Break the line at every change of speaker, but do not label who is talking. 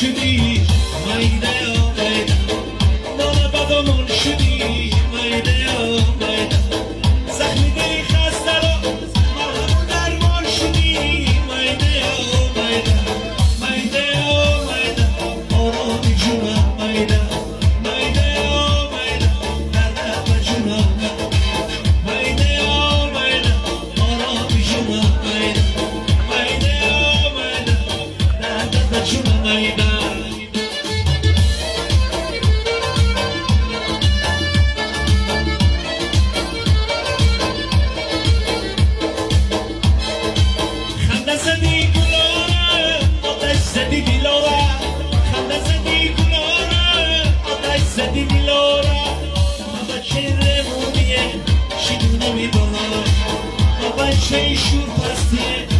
شدی مایده آمده مال بدمون شدی مایده آمده زخمی دلی خسته رو مرهم درمان شدی مایده آمده مایده آمده آرامی جونم مایده مایده آمده درده به جونم مایده آمده آرامی جونم مایده مایده آمده درده به جونم مایده زدی گلاره آتش زدی دیلاره خنده زدی گلاره آتش زدی دیلاره بابا چه رمونیه شیدونه میدونه بابا چه شور پستیه